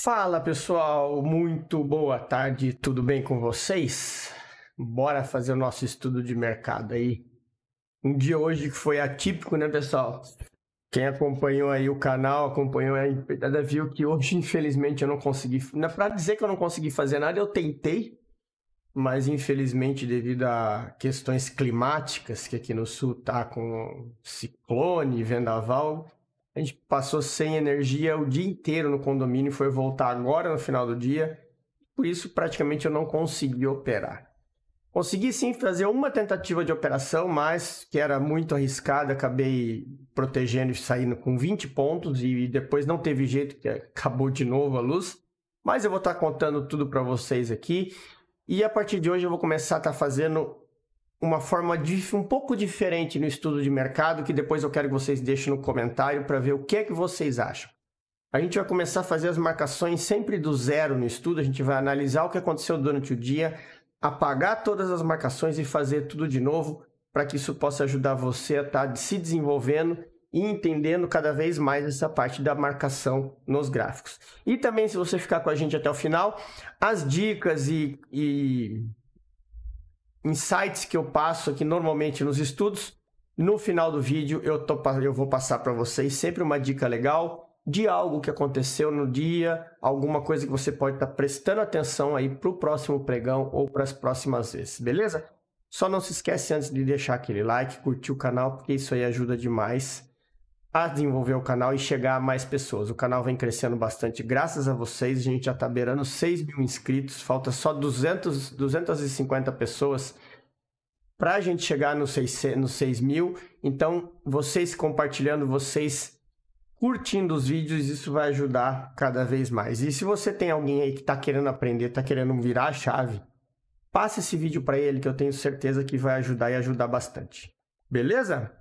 Fala pessoal, muito boa tarde, tudo bem com vocês? Bora fazer o nosso estudo de mercado aí. Um dia hoje que foi atípico, né, pessoal? Quem acompanhou aí o canal, acompanhou a empreitada, viu que hoje, infelizmente, eu não consegui. Não é para dizer que eu não consegui fazer nada, eu tentei, mas infelizmente, devido a questões climáticas, que aqui no sul tá com ciclone, vendaval, a gente passou sem energia o dia inteiro no condomínio, foi voltar agora no final do dia, por isso praticamente eu não consegui operar. Consegui sim fazer uma tentativa de operação, mas que era muito arriscada, acabei protegendo e saindo com 20 pontos e depois não teve jeito, que acabou de novo a luz. Mas eu vou estar contando tudo para vocês aqui e a partir de hoje eu vou começar a estar fazendo uma forma um pouco diferente no estudo de mercado, que depois eu quero que vocês deixem no comentário para ver o que é que vocês acham. A gente vai começar a fazer as marcações sempre do zero no estudo, a gente vai analisar o que aconteceu durante o dia, apagar todas as marcações e fazer tudo de novo, para que isso possa ajudar você a estar se desenvolvendo e entendendo cada vez mais essa parte da marcação nos gráficos. E também, se você ficar com a gente até o final, as dicas e insights que eu passo aqui normalmente nos estudos, no final do vídeo eu vou passar para vocês sempre uma dica legal de algo que aconteceu no dia, alguma coisa que você pode estar prestando atenção aí para o próximo pregão ou para as próximas vezes, beleza? Só não se esquece antes de deixar aquele like, curtir o canal, porque isso aí ajuda demais a desenvolver o canal e chegar a mais pessoas. O canal vem crescendo bastante graças a vocês, a gente já está beirando 6 mil inscritos, falta só 250 pessoas para a gente chegar nos 6 mil. Então, vocês compartilhando, vocês curtindo os vídeos, isso vai ajudar cada vez mais. E se você tem alguém aí que está querendo aprender, está querendo virar a chave, passe esse vídeo para ele que eu tenho certeza que vai ajudar e ajudar bastante. Beleza?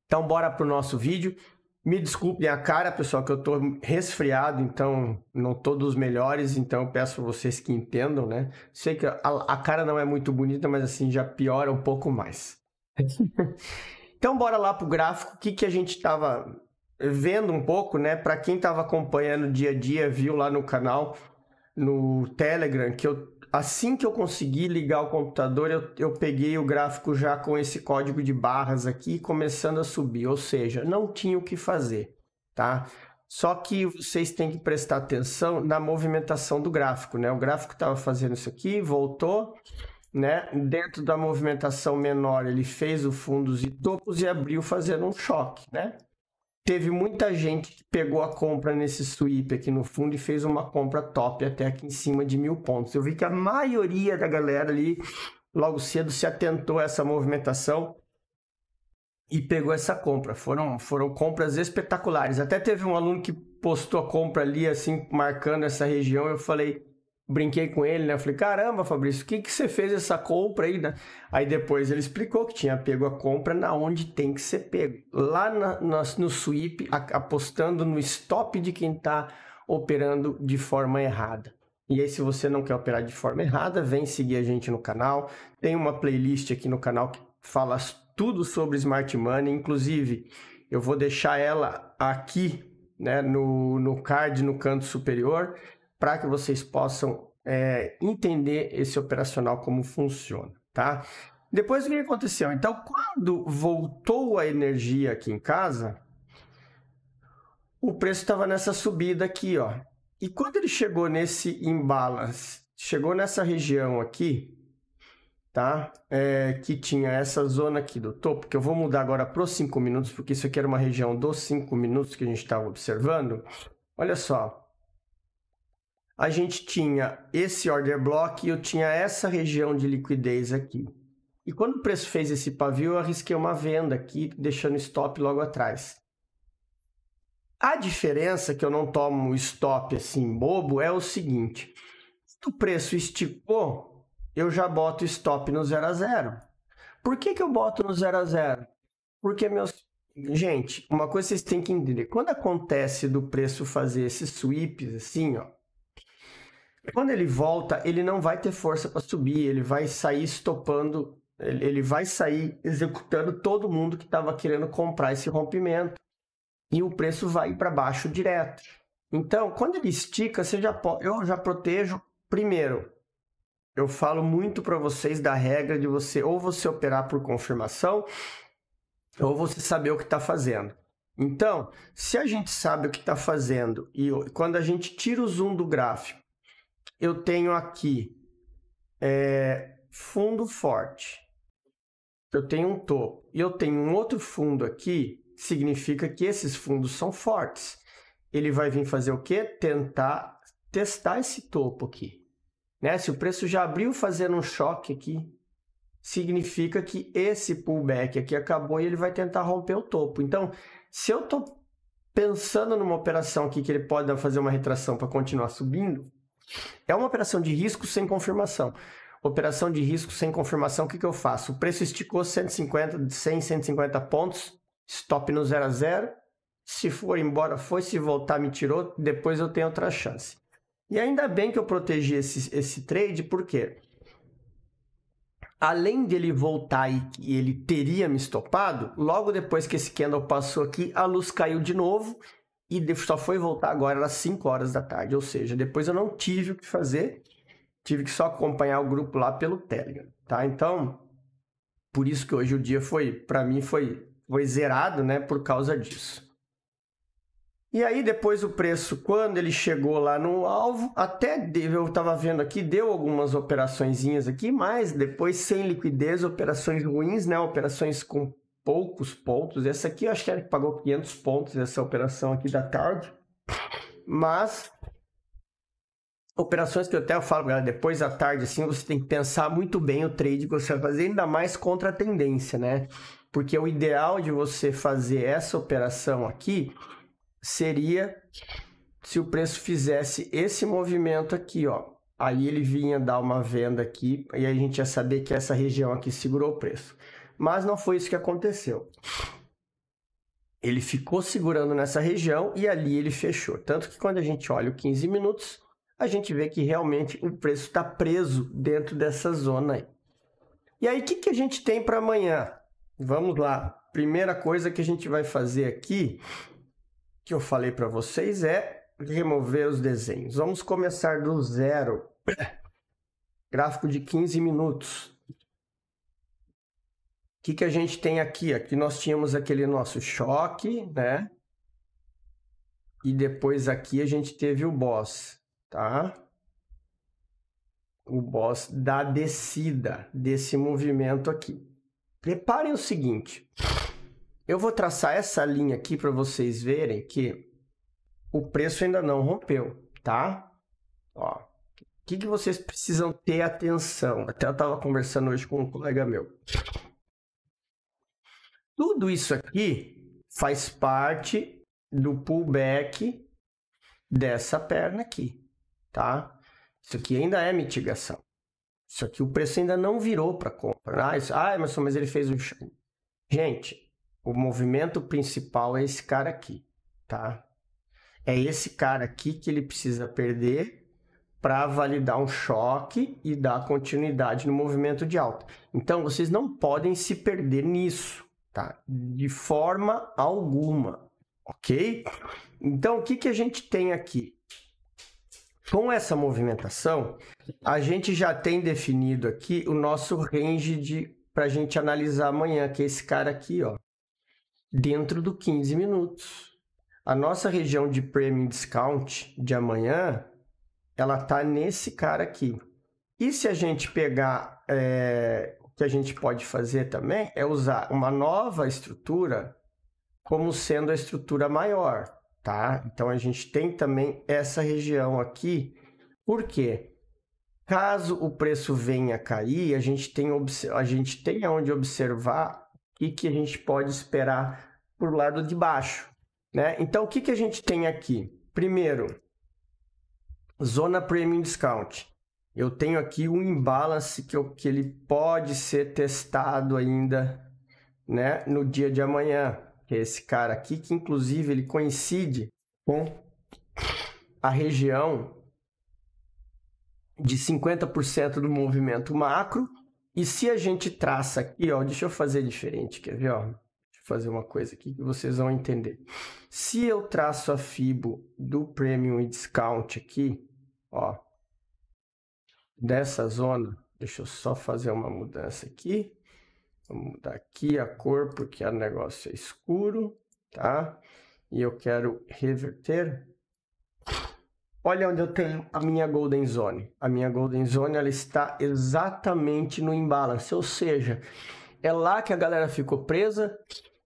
Então, bora para o nosso vídeo. Me desculpem a cara, pessoal, que eu estou resfriado, então não estou dos melhores, então eu peço para vocês que entendam, né? Sei que a cara não é muito bonita, mas assim já piora um pouco mais. Então, bora lá para o gráfico. O que a gente estava vendo um pouco, né? Para quem estava acompanhando dia a dia, viu lá no canal, no Telegram, que assim que eu consegui ligar o computador, eu peguei o gráfico já com esse código de barras aqui, começando a subir, ou seja, não tinha o que fazer, tá? Só que vocês têm que prestar atenção na movimentação do gráfico, né? O gráfico estava fazendo isso aqui, voltou, né? Dentro da movimentação menor, ele fez o fundos e topos e abriu fazendo um choque, né? Teve muita gente que pegou a compra nesse sweep aqui no fundo e fez uma compra top até aqui em cima de 1000 pontos. Eu vi que a maioria da galera ali logo cedo se atentou a essa movimentação e pegou essa compra. Foram compras espetaculares. Até teve um aluno que postou a compra ali assim, marcando essa região. Eu brinquei com ele, né? Eu falei, caramba, Fabrício, o que você fez essa compra aí, né? Aí depois ele explicou que tinha pego a compra na onde tem que ser pego. Lá no sweep, apostando no stop de quem está operando de forma errada. E aí, se você não quer operar de forma errada, vem seguir a gente no canal. Tem uma playlist aqui no canal que fala tudo sobre Smart Money. Inclusive, eu vou deixar ela aqui, né, no card, no canto superior, para que vocês possam entender esse operacional como funciona, tá? Depois o que aconteceu? Então, quando voltou a energia aqui em casa, o preço estava nessa subida aqui, ó. E quando ele chegou nesse imbalance, chegou nessa região aqui, tá? Que tinha essa zona aqui do topo, que eu vou mudar agora para os 5 minutos, porque isso aqui era uma região dos 5 minutos que a gente estava observando. Olha só. A gente tinha esse order block e eu tinha essa região de liquidez aqui. E quando o preço fez esse pavio, eu arrisquei uma venda aqui, deixando stop logo atrás. A diferença que eu não tomo stop assim bobo é o seguinte. Se o preço esticou, eu já boto stop no 0 a 0. Por que eu boto no 0 a 0? Porque Gente, uma coisa vocês têm que entender. Quando acontece do preço fazer esses sweeps assim, ó, quando ele volta, ele não vai ter força para subir, ele vai sair estopando, ele vai sair executando todo mundo que estava querendo comprar esse rompimento. E o preço vai para baixo direto. Então, quando ele estica, eu já protejo. Primeiro, eu falo muito para vocês da regra de você operar por confirmação ou você saber o que está fazendo. Então, se a gente sabe o que está fazendo e quando a gente tira o zoom do gráfico, eu tenho aqui fundo forte, eu tenho um topo e eu tenho um outro fundo aqui, significa que esses fundos são fortes. Ele vai vir fazer o quê? Tentar testar esse topo aqui. Né? Se o preço já abriu fazendo um choque aqui, significa que esse pullback aqui acabou e ele vai tentar romper o topo. Então, se eu estou pensando numa operação aqui que ele pode fazer uma retração para continuar subindo, é uma operação de risco sem confirmação. Operação de risco sem confirmação, o que eu faço? O preço esticou 150, 100, 150 pontos, stop no 0 a 0. Se for embora, foi. Se voltar, me tirou. Depois eu tenho outra chance. E ainda bem que eu protegi esse trade, porque além dele voltar e ele teria me estopado, logo depois que esse candle passou aqui, a luz caiu de novo e só foi voltar agora às 5 horas da tarde. Ou seja, depois eu não tive o que fazer, tive que só acompanhar o grupo lá pelo Telegram, tá? Então, por isso que hoje o dia para mim foi zerado, né, por causa disso. E aí depois o preço, quando ele chegou lá no alvo, até eu estava vendo aqui, deu algumas operaçõezinhas aqui, mas depois sem liquidez, operações ruins, né? Operações com poucos pontos. Essa aqui eu acho que ele pagou 500 pontos, essa operação aqui da tarde. Mas operações que eu até falo, galera, depois da tarde, assim, você tem que pensar muito bem o trade que você vai fazer, ainda mais contra a tendência, né? Porque o ideal de você fazer essa operação aqui seria se o preço fizesse esse movimento aqui, ó. Aí ele vinha dar uma venda aqui e a gente ia saber que essa região aqui segurou o preço. Mas não foi isso que aconteceu. Ele ficou segurando nessa região e ali ele fechou. Tanto que quando a gente olha o 15 minutos, a gente vê que realmente o preço está preso dentro dessa zona aí. E aí, o que a gente tem para amanhã? Vamos lá. Primeira coisa que a gente vai fazer aqui, que eu falei para vocês, é remover os desenhos. Vamos começar do zero. Gráfico de 15 minutos. O que a gente tem aqui? Aqui nós tínhamos aquele nosso choque, né? E depois aqui a gente teve o boss, tá? O boss da descida desse movimento aqui. Reparem o seguinte. Eu vou traçar essa linha aqui para vocês verem que o preço ainda não rompeu, tá? Ó, o que vocês precisam ter atenção? Até eu estava conversando hoje com um colega meu. Tudo isso aqui faz parte do pullback dessa perna aqui, tá? Isso aqui ainda é mitigação. Isso aqui o preço ainda não virou para compra. Mas ele fez um... Gente, o movimento principal é esse cara aqui, tá? É esse cara aqui que ele precisa perder para validar um choque e dar continuidade no movimento de alta. Então, vocês não podem se perder nisso, tá? De forma alguma, ok? Então, o que a gente tem aqui? Com essa movimentação, a gente já tem definido aqui o nosso range para a gente analisar amanhã, que é esse cara aqui, ó. Dentro do 15 minutos. A nossa região de Premium Discount de amanhã, ela está nesse cara aqui. E se a gente pegar, o que a gente pode fazer também é usar uma nova estrutura como sendo a estrutura maior, tá? Então, a gente tem também essa região aqui. Por quê? Caso o preço venha a cair, a gente tem onde observar e que a gente pode esperar por lado de baixo, né? Então, o que a gente tem aqui? Primeiro, zona Premium Discount. Eu tenho aqui um imbalance que ele pode ser testado ainda, né, no dia de amanhã, que é esse cara aqui, que inclusive ele coincide com a região de 50% do movimento macro. E se a gente traça aqui, ó, deixa eu fazer diferente, quer ver, ó? Deixa eu fazer uma coisa aqui que vocês vão entender. Se eu traço a Fibo do Premium e Discount aqui, ó, dessa zona, deixa eu só fazer uma mudança aqui. Vou mudar aqui a cor porque o negócio é escuro, tá? E eu quero reverter. Olha onde eu tenho a minha Golden Zone. A minha Golden Zone, ela está exatamente no imbalance, ou seja, é lá que a galera ficou presa,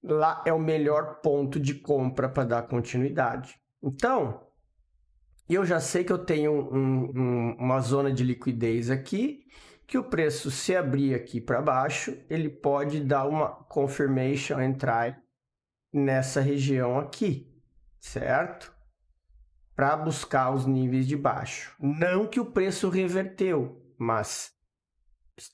lá é o melhor ponto de compra para dar continuidade. Então, eu já sei que eu tenho uma zona de liquidez aqui, que o preço, se abrir aqui para baixo, ele pode dar uma confirmation entrar nessa região aqui, certo? Para buscar os níveis de baixo. Não que o preço reverteu, mas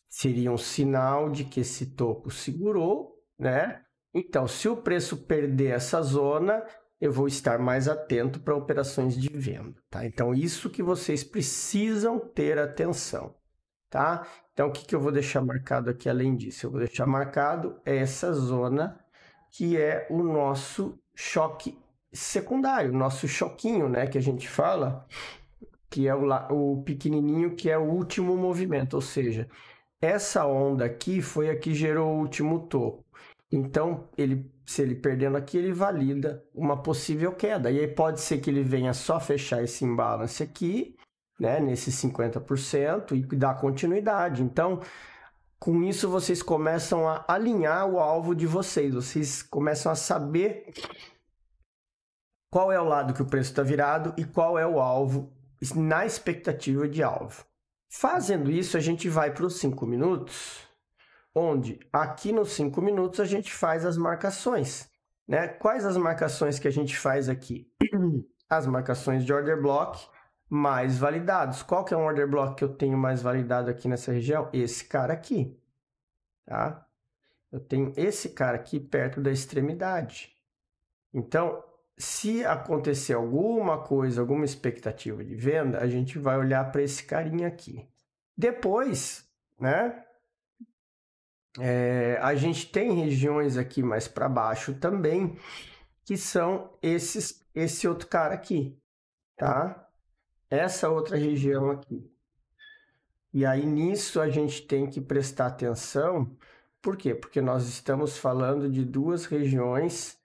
seria um sinal de que esse topo segurou, né? Então, se o preço perder essa zona, eu vou estar mais atento para operações de venda, tá? Então, isso que vocês precisam ter atenção, tá? Então, o que eu vou deixar marcado aqui além disso? Eu vou deixar marcado essa zona que é o nosso choque secundário, nosso choquinho, né, que a gente fala, que é o pequenininho, que é o último movimento, ou seja, essa onda aqui foi a que gerou o último topo. Então, se ele perdendo aqui, ele valida uma possível queda. E aí pode ser que ele venha só fechar esse imbalance aqui, né, nesse 50% e dar continuidade. Então, com isso, vocês começam a alinhar o alvo de vocês. Vocês começam a saber qual é o lado que o preço está virado e qual é o alvo na expectativa de alvo. Fazendo isso, a gente vai para os 5 minutos, onde aqui nos 5 minutos a gente faz as marcações, né? Quais as marcações que a gente faz aqui? As marcações de order block mais validados. Qual que é um order block que eu tenho mais validado aqui nessa região? Esse cara aqui, tá? Eu tenho esse cara aqui perto da extremidade. Então, se acontecer alguma coisa, alguma expectativa de venda, a gente vai olhar para esse carinha aqui. Depois, né? A gente tem regiões aqui mais para baixo também, que são esse outro cara aqui, tá? Essa outra região aqui. E aí nisso a gente tem que prestar atenção. Por quê? Porque nós estamos falando de duas regiões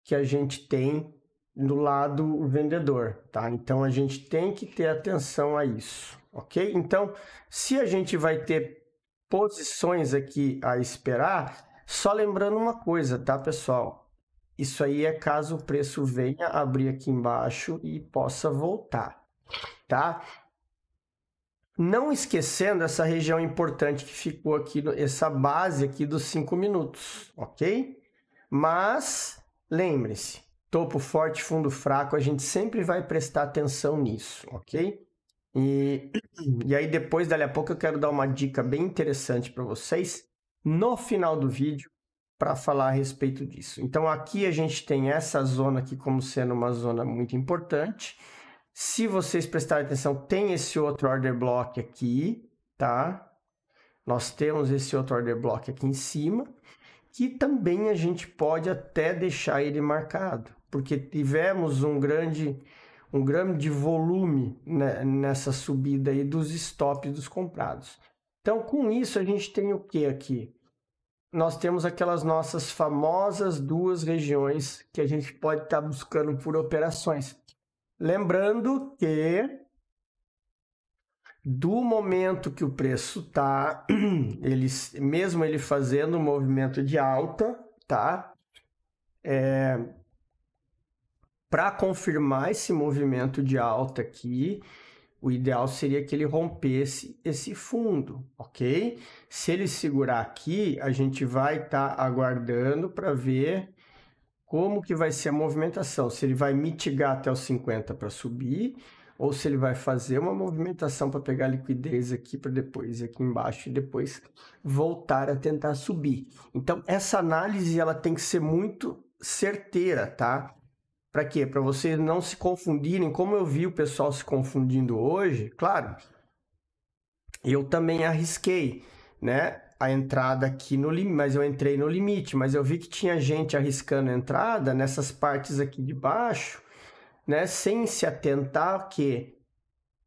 que a gente tem do lado vendedor, tá? Então a gente tem que ter atenção a isso, ok? Então, se a gente vai ter posições aqui a esperar, só lembrando uma coisa, tá, pessoal? Isso aí é caso o preço venha abrir aqui embaixo e possa voltar, tá? Não esquecendo essa região importante que ficou aqui, essa base aqui dos 5 minutos, ok? Mas lembre-se, topo forte, fundo fraco, a gente sempre vai prestar atenção nisso, ok? E aí depois, dali a pouco, eu quero dar uma dica bem interessante para vocês no final do vídeo para falar a respeito disso. Então aqui a gente tem essa zona aqui como sendo uma zona muito importante. Se vocês prestarem atenção, tem esse outro order block aqui, tá? Nós temos esse outro order block aqui em cima, que também a gente pode até deixar ele marcado, porque tivemos um grande volume, né, nessa subida aí dos stops dos comprados. Então, com isso, a gente tem o que aqui? Nós temos aquelas nossas famosas duas regiões que a gente pode estar buscando por operações. Lembrando que do momento que o preço está, mesmo ele fazendo um movimento de alta, tá? Para confirmar esse movimento de alta aqui, o ideal seria que ele rompesse esse fundo, ok? Se ele segurar aqui, a gente vai estar aguardando para ver como que vai ser a movimentação, se ele vai mitigar até os 50 para subir, ou se ele vai fazer uma movimentação para pegar liquidez aqui para depois ir aqui embaixo e depois voltar a tentar subir. Então, essa análise ela tem que ser muito certeira, tá? Para quê? Para vocês não se confundirem, como eu vi o pessoal se confundindo hoje, claro, eu também arrisquei, né? a entrada aqui no limite, mas eu entrei no limite, mas eu vi que tinha gente arriscando a entrada nessas partes aqui de baixo, né, sem se atentar que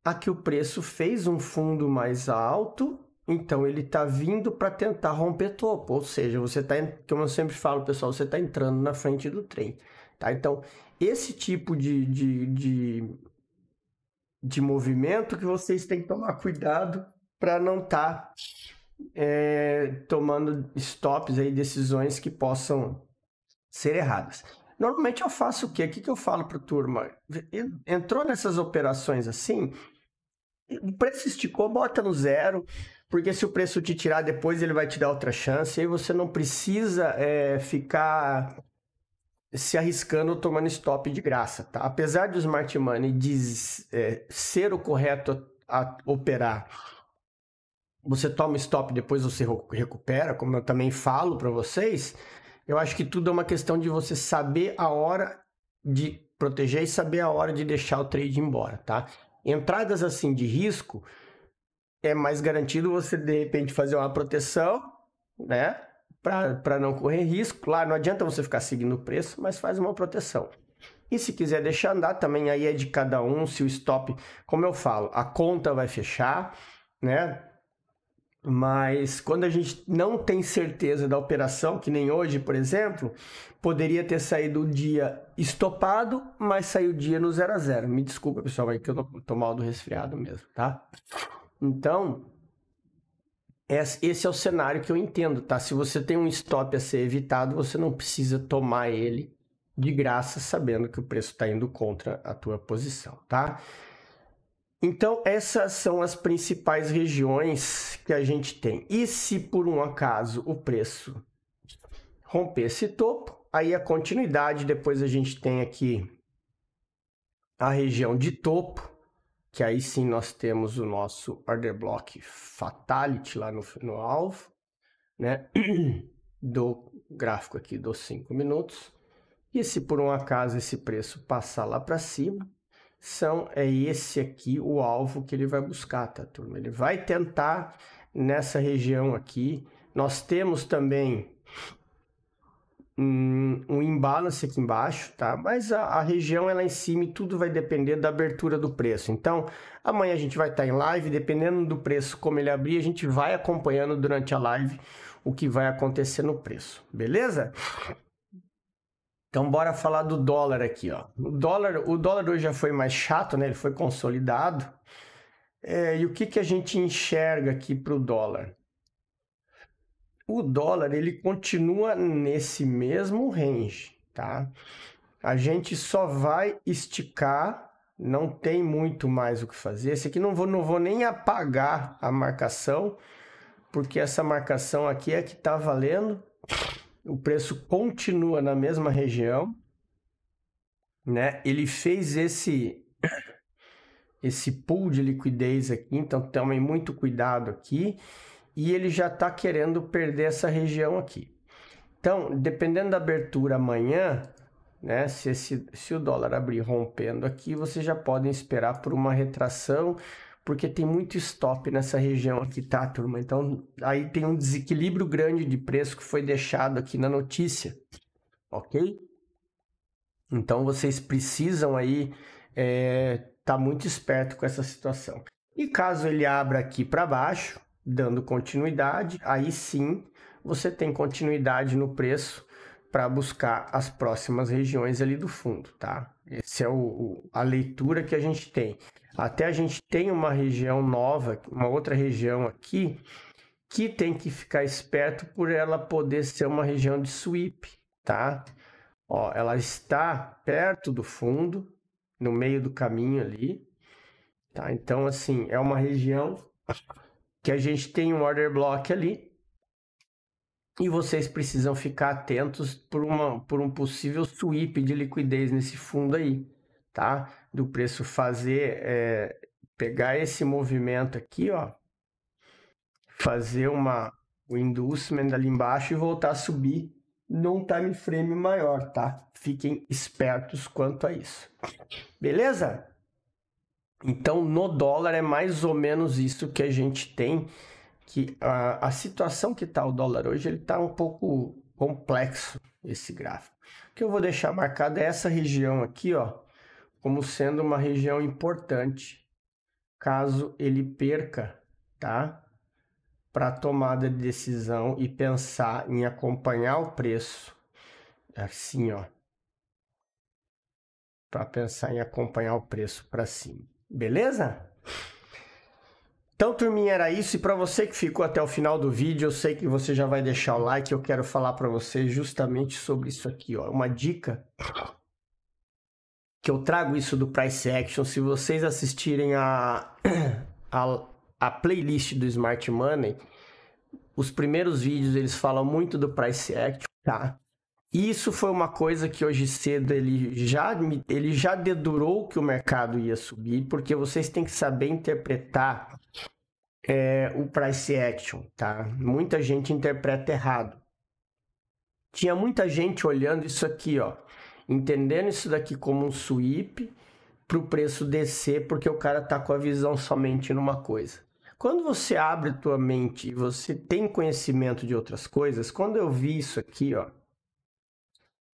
aqui o preço fez um fundo mais alto, então ele está vindo para tentar romper topo, ou seja, você está, como eu sempre falo, pessoal, você está entrando na frente do trem, tá? Então, esse tipo de movimento que vocês têm que tomar cuidado para não estar tomando stops aí, decisões que possam ser erradas. Normalmente eu faço o quê? O que eu falo para a turma? Entrou nessas operações assim, o preço esticou, bota no zero, porque se o preço te tirar depois, ele vai te dar outra chance, aí você não precisa ficar se arriscando tomando stop de graça, tá? Apesar do Smart Money ser o correto a operar, você toma stop, depois você recupera, como eu também falo para vocês, eu acho que tudo é uma questão de você saber a hora de proteger e saber a hora de deixar o trade embora, tá? Entradas assim de risco, é mais garantido você de repente fazer uma proteção, né? Para não correr risco. Claro, não adianta você ficar seguindo o preço, mas faz uma proteção. E se quiser deixar andar, também aí é de cada um, se o stop, como eu falo, a conta vai fechar, né? Mas quando a gente não tem certeza da operação, que nem hoje, por exemplo, poderia ter saído o dia estopado, mas saiu o dia no 0 a 0. Me desculpa, pessoal, é que eu tô mal do resfriado mesmo, tá? Então, esse é o cenário que eu entendo, tá? Se você tem um stop a ser evitado, você não precisa tomar ele de graça, sabendo que o preço está indo contra a tua posição, tá? Então, essas são as principais regiões que a gente tem. E se por um acaso o preço romper esse topo, aí a continuidade, depois a gente tem aqui a região de topo, que aí sim nós temos o nosso order block fatality lá no alvo, né? Do gráfico aqui dos 5 minutos. E se por um acaso esse preço passar lá para cima, é esse aqui o alvo que ele vai buscar, tá, turma? Ele vai tentar nessa região aqui. Nós temos também um imbalance aqui embaixo, tá? Mas a região é lá em cima e tudo vai depender da abertura do preço. Então, amanhã a gente vai estar em live, dependendo do preço, como ele abrir, a gente vai acompanhando durante a live o que vai acontecer no preço, beleza? Então, bora falar do dólar aqui, ó. O dólar hoje já foi mais chato, né? Ele foi consolidado. E o que a gente enxerga aqui para o dólar? O dólar, ele continua nesse mesmo range, tá? A gente só vai esticar, não tem muito mais o que fazer. Esse aqui não vou nem apagar a marcação, porque essa marcação aqui é que está valendo. O preço continua na mesma região, né? Ele fez esse pool de liquidez aqui, então tomem muito cuidado aqui. E ele já está querendo perder essa região aqui. Então, dependendo da abertura amanhã, né? Se o dólar abrir rompendo aqui, vocês já podem esperar por uma retração, porque tem muito stop nessa região aqui, tá, turma? Então, aí tem um desequilíbrio grande de preço que foi deixado aqui na notícia, ok? Então, vocês precisam aí tá muito esperto com essa situação. E caso ele abra aqui para baixo, dando continuidade, aí sim você tem continuidade no preço para buscar as próximas regiões ali do fundo, tá? Essa é a leitura que a gente tem. Até a gente tem uma região nova, uma outra região aqui, que tem que ficar esperto por ela poder ser uma região de sweep, tá? Ó, ela está perto do fundo, no meio do caminho ali, tá? Então, assim, é uma região que a gente tem um order block ali e vocês precisam ficar atentos por um possível sweep de liquidez nesse fundo aí, tá? Do preço pegar esse movimento aqui, ó, fazer o inducement ali embaixo e voltar a subir num time frame maior, tá? Fiquem espertos quanto a isso. Beleza? Então, no dólar é mais ou menos isso que a gente tem que a situação que está o dólar hoje, ele está um pouco complexo, esse gráfico. O que eu vou deixar marcado é essa região aqui, ó, como sendo uma região importante, caso ele perca, tá? Para tomada de decisão e pensar em acompanhar o preço, assim, ó, para pensar em acompanhar o preço para cima, beleza? Então, turminha, era isso. E para você que ficou até o final do vídeo, eu sei que você já vai deixar o like. Eu quero falar para você justamente sobre isso aqui, ó. Uma dica que eu trago isso do Price Action. Se vocês assistirem a playlist do Smart Money, os primeiros vídeos eles falam muito do Price Action, tá? E isso foi uma coisa que hoje cedo ele já dedurou que o mercado ia subir, porque vocês têm que saber interpretar o Price Action, tá? Muita gente interpreta errado. Tinha muita gente olhando isso aqui, ó, entendendo isso daqui como um sweep para o preço descer, porque o cara tá com a visão somente numa coisa. Quando você abre a tua mente e você tem conhecimento de outras coisas, quando eu vi isso aqui, ó,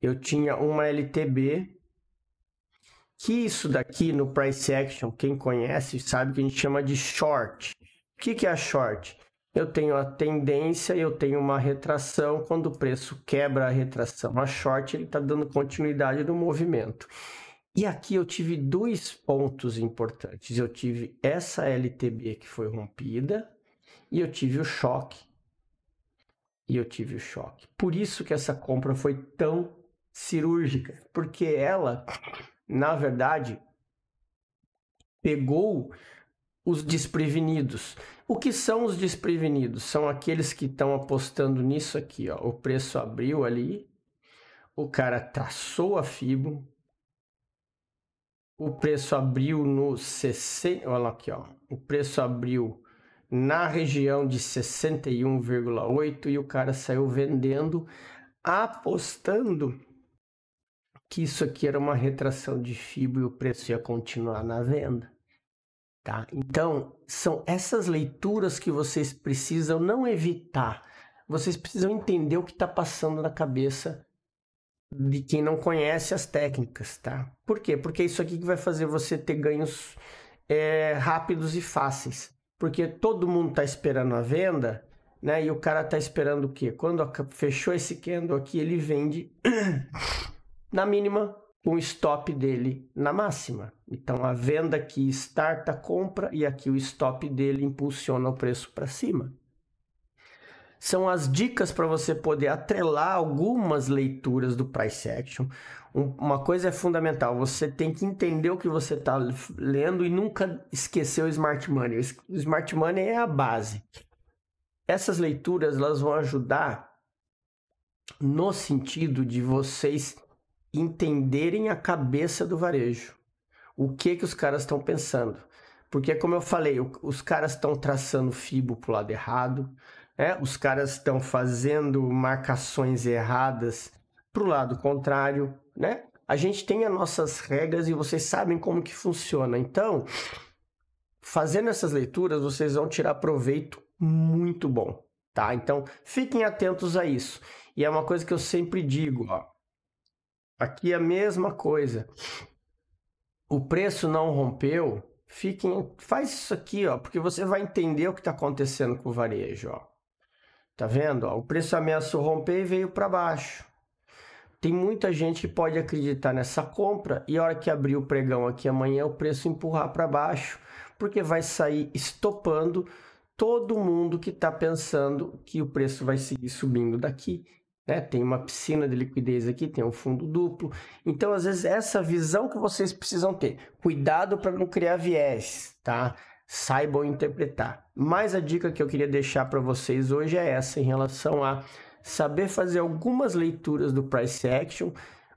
eu tinha uma LTB, que isso daqui no Price Action, quem conhece sabe que a gente chama de short. O que é a short? Eu tenho a tendência, eu tenho uma retração, quando o preço quebra a retração, a short ele está dando continuidade no movimento. E aqui eu tive dois pontos importantes, eu tive essa LTB que foi rompida e eu tive o choque. Por isso que essa compra foi tão cirúrgica, porque ela, na verdade, pegou os desprevenidos. O que são os desprevenidos? São aqueles que estão apostando nisso aqui, ó. O preço abriu ali, o cara traçou a Fibo, o preço abriu no 60, olha aqui, ó. O preço abriu na região de 61,8 e o cara saiu vendendo, apostando que isso aqui era uma retração de Fibo e o preço ia continuar na venda, tá? Então, são essas leituras que vocês precisam não evitar, vocês precisam entender o que está passando na cabeça de quem não conhece as técnicas, tá? Por quê? Porque é isso aqui que vai fazer você ter ganhos rápidos e fáceis, porque todo mundo está esperando a venda, né? E o cara está esperando o quê? Quando fechou esse candle aqui, ele vende na mínima, com o stop dele na máxima. Então, a venda aqui starta a compra e aqui o stop dele impulsiona o preço para cima. São as dicas para você poder atrelar algumas leituras do Price Action. Uma coisa é fundamental, você tem que entender o que você está lendo e nunca esquecer o Smart Money. O Smart Money é a base. Essas leituras elas vão ajudar no sentido de vocês entenderem a cabeça do varejo. O que os caras estão pensando. Porque, como eu falei, os caras estão traçando Fibo para o lado errado, os caras estão fazendo marcações erradas para o lado contrário, né? A gente tem as nossas regras e vocês sabem como que funciona. Então, fazendo essas leituras, vocês vão tirar proveito muito bom, tá? Então, fiquem atentos a isso. E é uma coisa que eu sempre digo, ó. Aqui é a mesma coisa. O preço não rompeu, faz isso aqui, ó, porque você vai entender o que está acontecendo com o varejo, ó. Tá vendo? Ó, o preço ameaçou romper e veio para baixo. Tem muita gente que pode acreditar nessa compra e a hora que abrir o pregão aqui amanhã, o preço empurrar para baixo, porque vai sair estopando todo mundo que está pensando que o preço vai seguir subindo daqui. Tem uma piscina de liquidez aqui, tem um fundo duplo. Então, às vezes, essa visão que vocês precisam ter. Cuidado para não criar viés, tá? Saibam interpretar. Mas a dica que eu queria deixar para vocês hoje é essa, em relação a saber fazer algumas leituras do Price Action,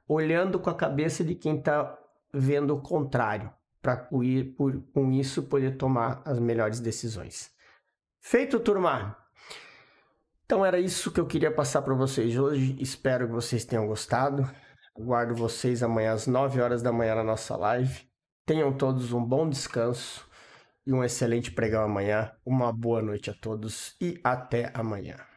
olhando com a cabeça de quem está vendo o contrário, para com isso poder tomar as melhores decisões. Feito, turma? Então era isso que eu queria passar para vocês hoje, espero que vocês tenham gostado, aguardo vocês amanhã às 9 horas da manhã na nossa live, tenham todos um bom descanso, e um excelente pregão amanhã. Uma boa noite a todos e até amanhã.